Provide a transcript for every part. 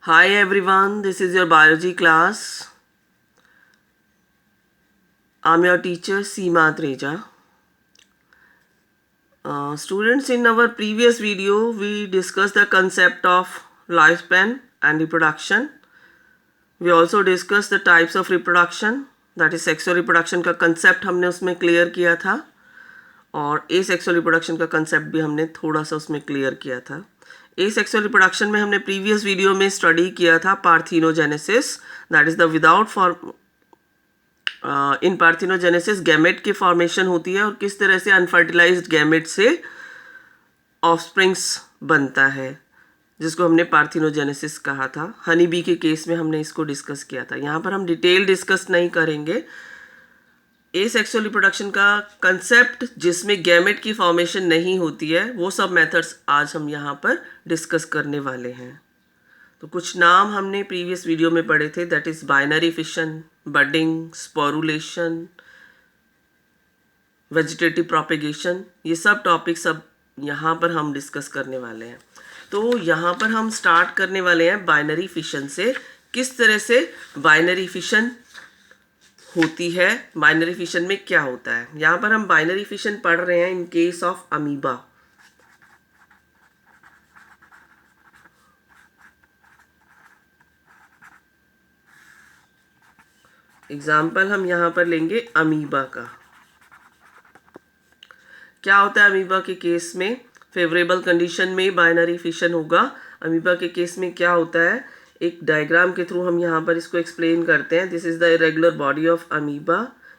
Hi everyone, this is your biology class. I'm your teacher Seema Treja. Students, in our previous video, we discussed the concept of lifespan and reproduction. We also discussed the types of reproduction, that is sexual reproduction का concept हमने उसमें clear किया था और asexual reproduction का concept भी हमने थोड़ा सा उसमें clear किया था. Asexual reproduction में हमने previous video में study किया था parthenogenesis, that is the without form in parthenogenesis gamete की फॉर्मेशन होती है और किस तरह से अनफर्टिलाइज्ड गैमेट से ऑफस्प्रिंग्स बनता है, जिसको हमने पार्थिनोजेनेसिस कहा था. हनी बी के केस में हमने इसको डिस्कस किया था. यहाँ पर हम डिटेल डिस्कस नहीं करेंगे. एसेक्सुअल रिप्रोडक्शन का कंसेप्ट जिसमें गैमेट की फॉर्मेशन नहीं होती है, वो सब मेथड्स आज हम यहाँ पर डिस्कस करने वाले हैं. तो कुछ नाम हमने प्रीवियस वीडियो में पढ़े थे, that is binary fission, budding, sporulation, vegetative propagation. ये सब टॉपिक सब यहाँ पर हम डिस्कस करने वाले हैं. तो यहाँ पर हम स्टार्ट करने वाले हैं बाइनरी फिशन से. किस तरह से बाइनरी फिशन होती है, बाइनरी फिशन में क्या होता है. यहाँ पर हम बाइनरी फिशन पढ़ रहे हैं इन केस ऑफ अमीबा. एग्जाम्पल हम यहाँ पर लेंगे अमीबा का. क्या होता है अमीबा के केस में. फेवरेबल कंडीशन में बाइनरी फिशन होगा. अमीबा के केस में क्या होता है, एक डायग्राम के थ्रू हम यहाँ पर इसको एक्सप्लेन करते हैं. This is the irregular body of amoeba.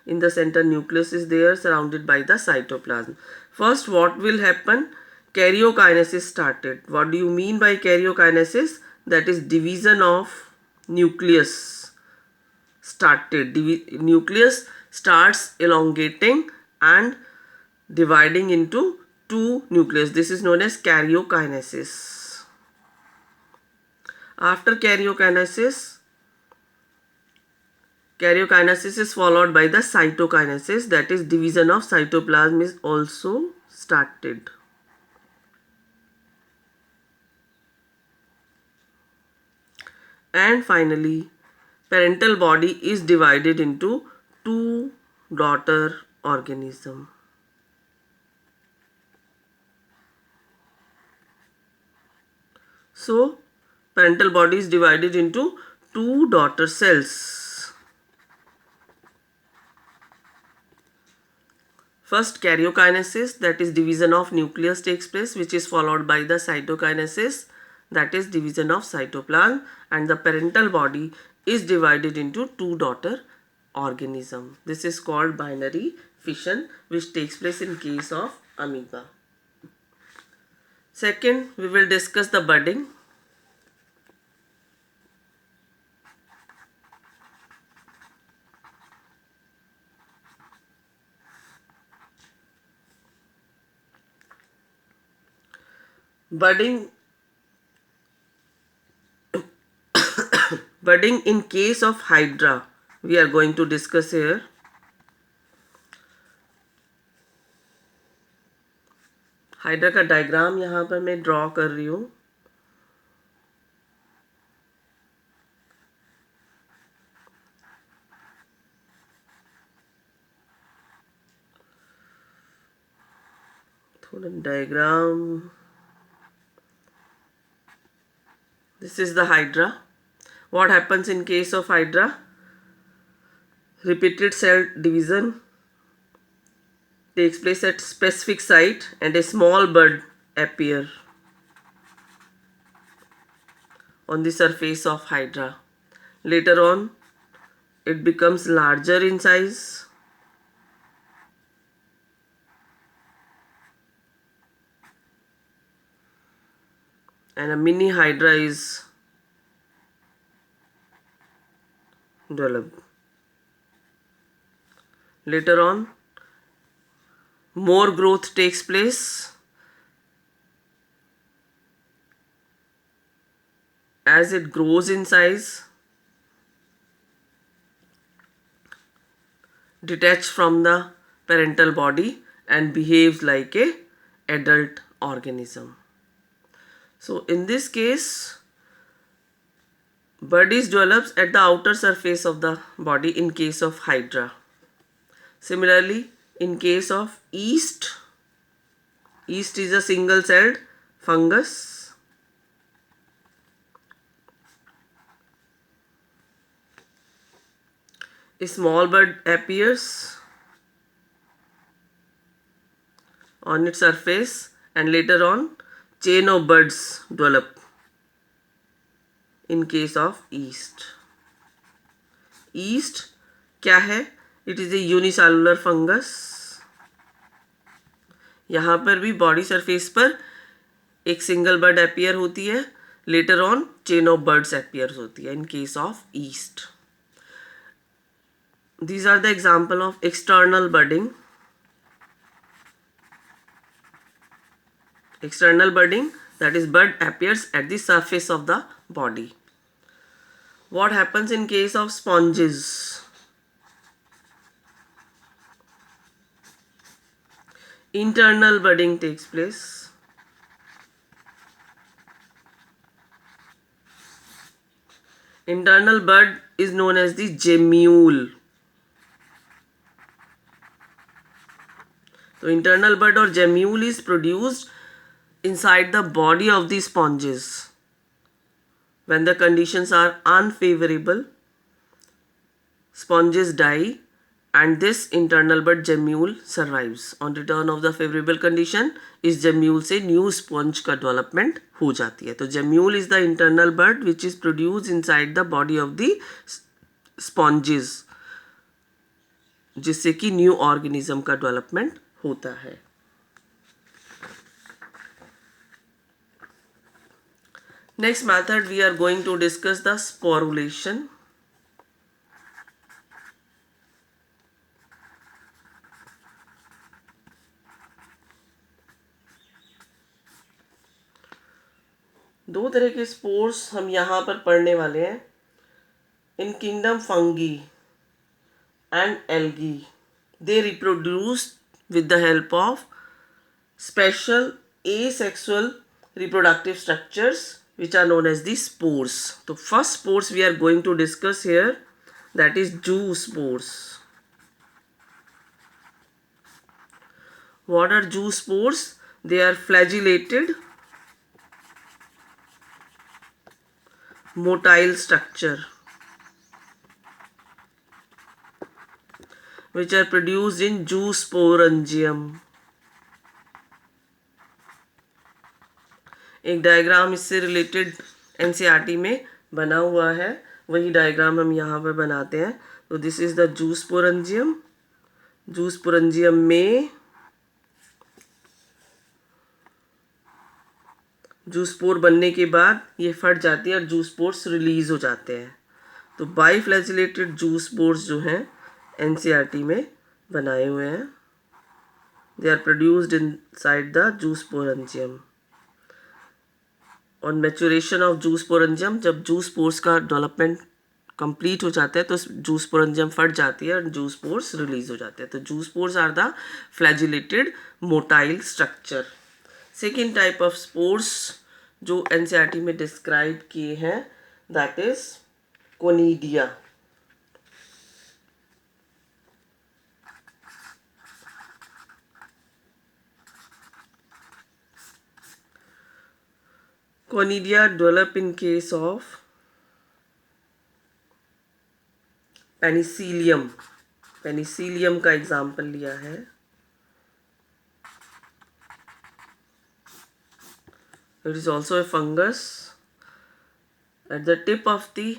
In the centre nucleus is there surrounded by the cytoplasm. First what will happen, karyokinesis started. What do you mean by karyokinesis? That is division of nucleus started. Nucleus starts elongating and dividing into two nucleus. This is known as karyokinesis. After karyokinesis is followed by the cytokinesis, that is division of cytoplasm is also started. And finally, parental body is divided into two daughter organisms. So, parental body is divided into two daughter cells. First, karyokinesis, that is division of nucleus takes place, which is followed by the cytokinesis, that is division of cytoplasm, and the parental body is divided into two daughter organisms. This is called binary fission, which takes place in case of amoeba. Second, we will discuss the budding. Budding in case of hydra we are going to discuss here. Hydra का diagram यहाँ पर मैं draw कर रही हूँ. थोड़ा diagram. This is the hydra. What happens in case of hydra? Repeated cell division takes place at specific site and a small bud appear on the surface of hydra. Later on, it becomes larger in size and a mini hydra is developed. Later on, more growth takes place as it grows in size, detached from the parental body and behaves like a adult organism. So in this case, Bodies develops at the outer surface of the body in case of Hydra. Similarly, in case of yeast is a single-celled fungus. A small bud appears on its surface and later on chain of buds develop in case of yeast. Yeast क्या है? It is a unicellular fungus. यहाँ पर भी body surface पर एक single bird appear होती है, later on chain of birds appear होती है इन case of east. These are the example of external budding. External budding, that is bud appears at the surface of the body. What happens in case of sponges? Internal budding takes place. Internal bud is known as the gemule. So internal bud or gemule is produced inside the body of the sponges. When the conditions are unfavorable, sponges die and this internal bud gemule survives. On return of the favorable condition, इस gemule से new sponge का development हो जाती है. तो gemule is the internal bud which is produced inside the body of the sponges, जिससे कि new organism का development होता है. Next method we are going to discuss the sporulation. दो तरह के स्पोर्स हम यहाँ पर पढ़ने वाले हैं. इन kingdom fungi and algae, they reproduce with the help of special asexual reproductive structures which are known as the spores. So first spores we are going to discuss here, that is zoospores. What are zoospores? They are flagellated motile structure which are produced in zoosporangium. एक diagram इससे related NCERT में बना हुआ है, वही diagram हम यहाँ पर बनाते हैं. तो दिस इज द जूस्पोरेंजियम. जूस्पोरेंजियम में जूस्पोर बनने के बाद ये फट जाती है और जूस्पोर्स रिलीज हो जाते हैं. तो बाइफ्लैजिलेटेड जूस्पोर्स जो हैं एनसीईआरटी में बनाए हुए हैं, they are produced inside the zoosporangium. और मैचुरेशन ऑफ जूस्पोरेंजियम, जब जूस्पोर्स का डेवलपमेंट कंप्लीट हो जाता है तो जूस्पोरेंजियम फट जाती है और जूस्पोर्स रिलीज हो जाते हैं. तो zoospores are the flagellated motile structure. Second type of spores जो एनसीईआरटी में डिस्क्राइब किए हैं, that is conidia. Conidia develop in case of penicillium. Penicillium का एग्जाम्पल लिया है. It is also a fungus. At the tip of the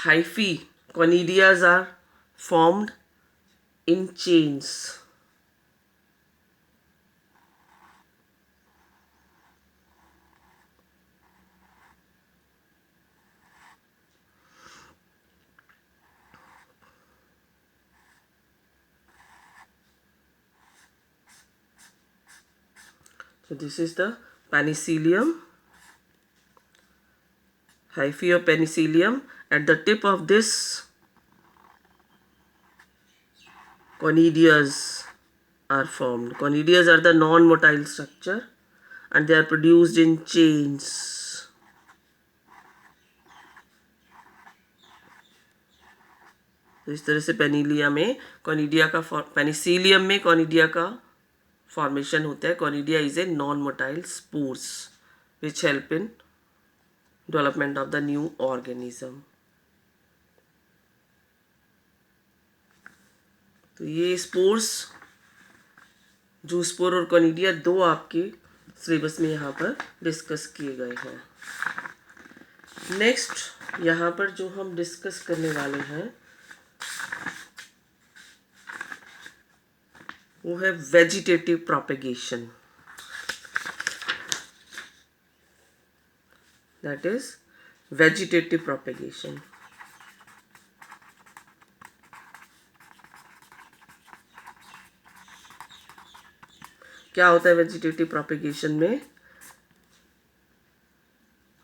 hyphae, conidias are formed in chains. So this is the penicillium, hyphae of penicillium. At the tip of this, conidias are formed. Conidias are the non-motile structure and they are produced in chains. तो इस तरह से पेनिलिया में conidia का Penicillium में conidia का formation होता है. Conidia is a non motile spores which help in development of the new organism. तो ये स्पोर्स, जूस्पोर और कॉनिडिया दो आपके सिलेबस में यहाँ पर डिस्कस किए गए हैं. नेक्स्ट यहाँ पर जो हम डिस्कस करने वाले हैं वो है vegetative propagation. That is vegetative propagation. क्या होता है वेजिटेटिव प्रोपेगेशन में?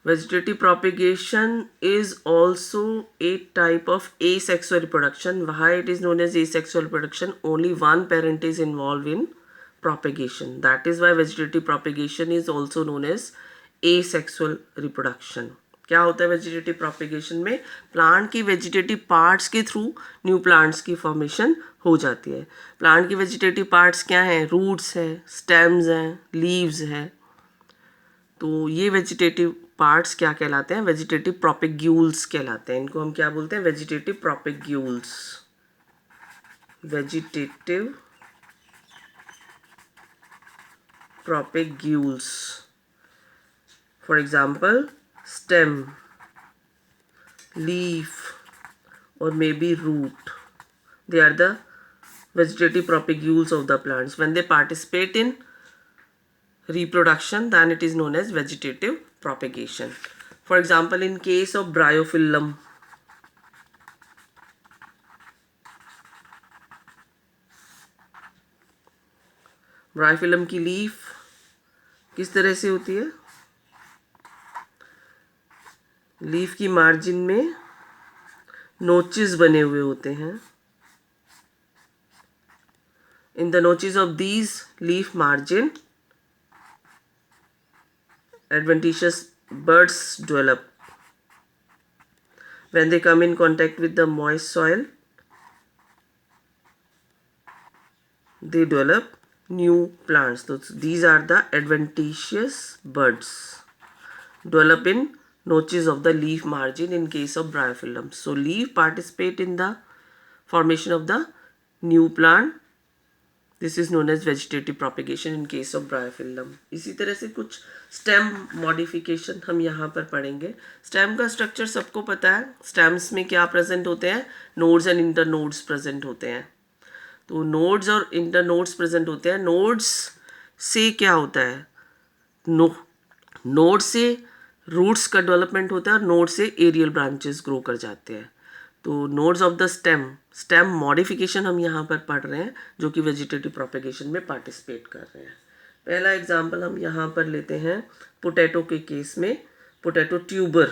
Vegetative propagation is also a type of asexual reproduction. Why it is known as asexual reproduction? Only one parent is involved in propagation. That is why vegetative propagation is also known as asexual reproduction. क्या होता है vegetative propagation में? Plant की vegetative parts के through new plants की formation हो जाती है. प्लांट की वेजिटेटिव पार्ट्स क्या हैं? रूट्स है, स्टेम्स हैं, लीव्स है. तो ये वेजिटेटिव पार्ट्स क्या कहलाते हैं? वेजिटेटिव प्रोपेग्यूल्स कहलाते हैं. इनको हम क्या बोलते हैं? Vegetative propagules. Vegetative propagules. For example stem, leaf और may be root. They are the vegetative propagules of the plants. When they participate in reproduction, then it is known as vegetative propagation. For example, in case of bryophyllum, bryophyllum की leaf किस तरह से होती है? Leaf की margin में notches बने हुए होते हैं. In the notches of these leaf margin, adventitious buds develop. When they come in contact with the moist soil, they develop new plants. So these are the adventitious buds develop in notches of the leaf margin in case of bryophyllum. So leaf participate in the formation of the new plant. This is known as vegetative propagation in case of Bryophyllum. इसी तरह से कुछ stem modification हम यहाँ पर पढ़ेंगे. Stem का structure सबको पता है. स्टेम्स में क्या प्रेजेंट होते हैं? Nodes and inter nodes present होते हैं. तो नोड्स और इंटर नोड्स प्रेजेंट होते हैं. नोड्स से क्या होता है? नोड से रूट्स का डेवलपमेंट होता है और नोड से एरियल ब्रांचेस ग्रो कर जाते हैं. तो nodes of the stem modification हम यहाँ पर पढ़ रहे हैं जो कि वेजिटेटिव प्रोपेगेशन में पार्टिसिपेट कर रहे हैं. पहला एग्जांपल हम यहाँ पर लेते हैं पोटैटो के केस में. Potato tuber,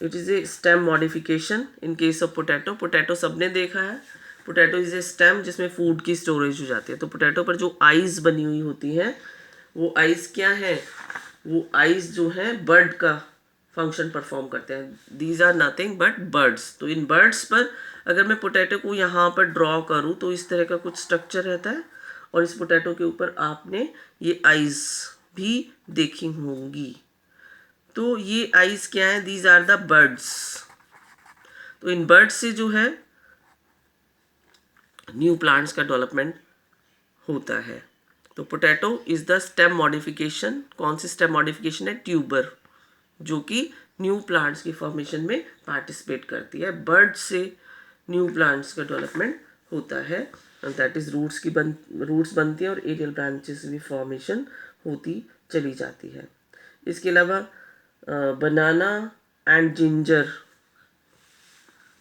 it is a stem modification in case of potato. Potato सबने देखा है. पोटैटो इज़ ए स्टेम जिसमें फूड की स्टोरेज हो जाती है. तो पोटैटो पर जो आइज़ बनी हुई होती हैं वो आइज़ क्या है? वो आइज़ जो है बर्ड का फंक्शन परफॉर्म करते हैं. These are nothing but birds. तो इन बर्ड्स पर अगर मैं पोटैटो को यहाँ पर ड्रॉ करूँ तो इस तरह का कुछ स्ट्रक्चर रहता है और इस पोटैटो के ऊपर आपने ये आइज़ भी देखी होंगी. तो ये आइज़ क्या है? These are the birds. तो इन बर्ड्स से जो है न्यू प्लांट्स का डेवलपमेंट होता है. तो potato is the stem modification. कौन सी स्टेम मॉडिफिकेशन है? ट्यूबर, जो कि न्यू प्लांट्स की फॉर्मेशन में पार्टिसिपेट करती है. बर्ड से न्यू प्लांट्स का डेवलपमेंट होता है. दैट इज रूट्स बनती है और एरियल ब्रांचेस भी फॉर्मेशन होती चली जाती है. इसके अलावा बनाना एंड जिंजर.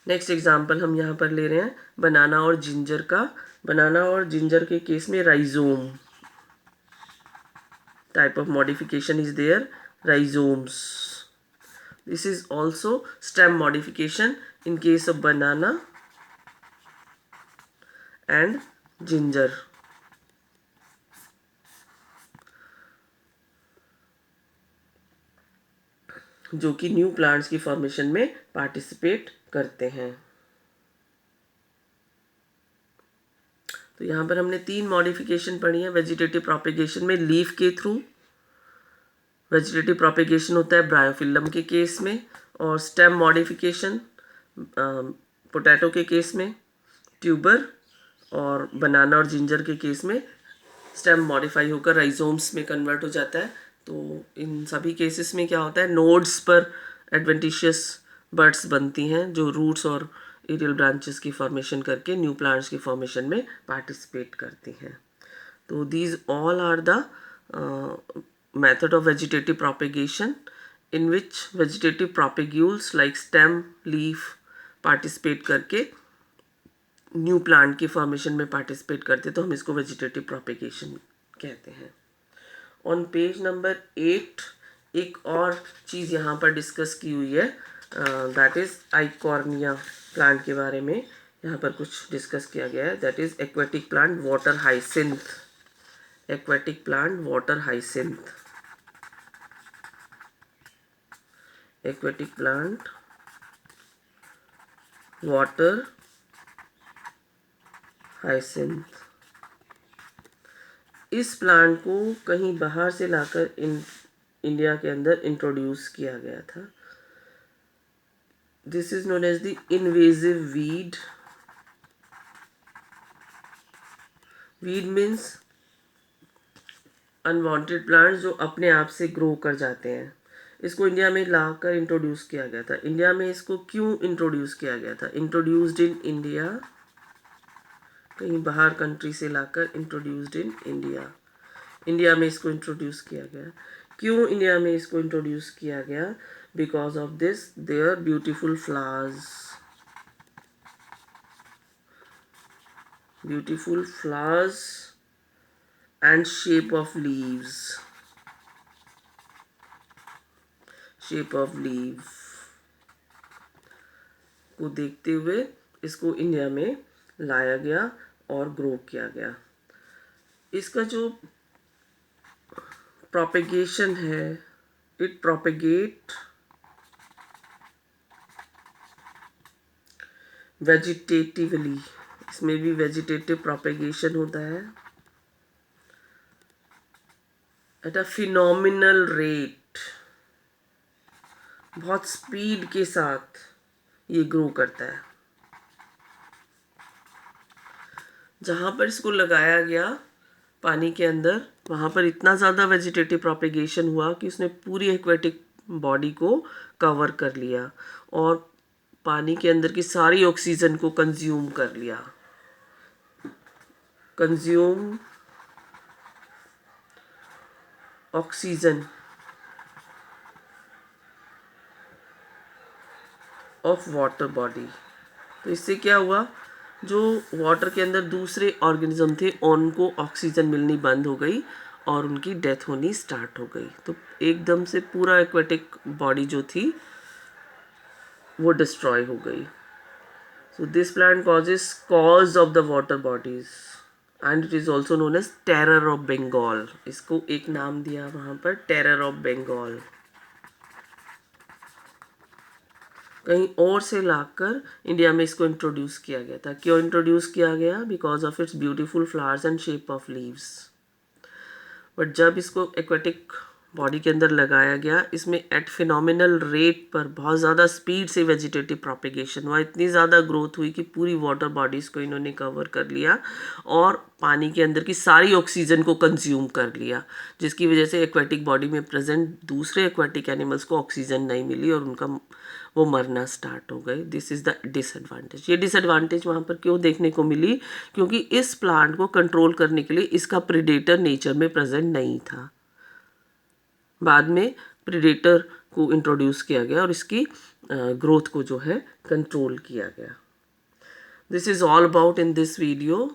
नेक्स्ट एग्जांपल हम यहाँ पर ले रहे हैं बनाना और जिंजर का. बनाना और जिंजर के केस में rhizome type of modification is there. Rhizomes. This is also stem modification in case of banana and ginger. जो कि न्यू प्लांट्स की फॉर्मेशन में पार्टिसिपेट करते हैं। तो यहाँ पर हमने 3 मॉडिफिकेशन पढ़ी है वेजिटेटिव प्रोपेगेशन में। लीफ के थ्रू वेजिटेटिव प्रोपेगेशन होता है ब्रायोफिल्लम के केस में, और स्टेम मॉडिफिकेशन पोटैटो के केस में, ट्यूबर और बनाना और जिंजर के केस में स्टेम मॉडिफाई होकर राइजोम्स में कन्वर्ट हो जाता है। तो इन सभी केसेस में क्या होता है, नोड्स पर एडवेंटिशियस बर्ड्स बनती हैं जो रूट्स और एरियल ब्रांचेस की फॉर्मेशन करके न्यू प्लांट्स की फॉर्मेशन में पार्टिसिपेट करती हैं। तो these all are the method of vegetative propagation in which vegetative propagules like stem, leaf participate करके न्यू प्लांट की फॉर्मेशन में पार्टिसिपेट करते, तो हम इसको वेजिटेटिव प्रोपेगेशन कहते हैं। ऑन पेज नंबर 8 एक और चीज़ यहाँ पर डिस्कस की हुई है, दैट इज़ आइकॉर्निया प्लांट के बारे में यहाँ पर कुछ डिस्कस किया गया है। That is aquatic plant water hyacinth. Aquatic plant water hyacinth. Aquatic plant water hyacinth. इस प्लांट को कहीं बाहर से लाकर इंडिया के अंदर इंट्रोड्यूस किया गया था। This is known as the invasive weed. Weed means unwanted plants जो अपने आप से ग्रो कर जाते हैं। इसको इंडिया में लाकर इंट्रोड्यूस किया गया था। इंडिया में इसको क्यों इंट्रोड्यूस किया गया था? इंट्रोड्यूस्ड इन इंडिया, कहीं बाहर कंट्री से लाकर इंट्रोड्यूस्ड इन इंडिया। इंडिया में इसको इंट्रोड्यूस किया गया। क्यों इंडिया में इसको इंट्रोड्यूस किया गया? Because of this there beautiful flowers. Beautiful flowers and shape of leaves. Shape of leaf को देखते हुए इसको इंडिया में लाया गया और ग्रो किया गया। इसका जो प्रोपेगेशन है, इट प्रोपेगेट वेजिटेटिवली। इसमें भी वेजिटेटिव प्रोपेगेशन होता है एट अ फिनोमिनल रेट। बहुत स्पीड के साथ ये ग्रो करता है। जहाँ पर इसको लगाया गया पानी के अंदर, वहाँ पर इतना ज़्यादा वेजिटेटिव प्रोपेगेशन हुआ कि उसने पूरी एक्वेटिक बॉडी को कवर कर लिया और पानी के अंदर की सारी ऑक्सीजन को कंज्यूम कर लिया। Consume oxygen of water body. तो इससे क्या हुआ, जो वाटर के अंदर दूसरे ऑर्गेनिज्म थे उनको ऑक्सीजन मिलनी बंद हो गई और उनकी डेथ होनी स्टार्ट हो गई। तो एकदम से पूरा एक्वेटिक बॉडी जो थी वो डिस्ट्रॉय हो गई। So this plant cause of the water bodies and it is also known as terror of Bengal. इसको एक नाम दिया वहाँ पर, टेरर ऑफ बंगाल। कहीं और से लाकर इंडिया में इसको इंट्रोड्यूस किया गया था। क्यों इंट्रोड्यूस किया गया? Because of its beautiful flowers and shape of leaves. But जब इसको एक्वेटिक बॉडी के अंदर लगाया गया, इसमें एट फिनोमिनल रेट पर बहुत ज़्यादा स्पीड से वेजिटेटिव प्रोपेगेशन हुआ। इतनी ज़्यादा ग्रोथ हुई कि पूरी वाटर बॉडीज़ को इन्होंने कवर कर लिया और पानी के अंदर की सारी ऑक्सीजन को कंज्यूम कर लिया, जिसकी वजह से एक्वेटिक बॉडी में प्रेजेंट दूसरे एक्वेटिक एनिमल्स को ऑक्सीजन नहीं मिली और उनका वो मरना स्टार्ट हो गए। This is the disadvantage. ये डिसएडवांटेज वहाँ पर क्यों देखने को मिली? क्योंकि इस प्लांट को कंट्रोल करने के लिए इसका प्रीडेटर नेचर में प्रेजेंट नहीं था। बाद में प्रीडेटर को इंट्रोड्यूस किया गया और इसकी ग्रोथ को जो है कंट्रोल किया गया। This is all about in this video.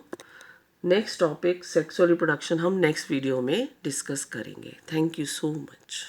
Next topic sexual reproduction हम नेक्स्ट वीडियो में डिस्कस करेंगे। Thank you so much.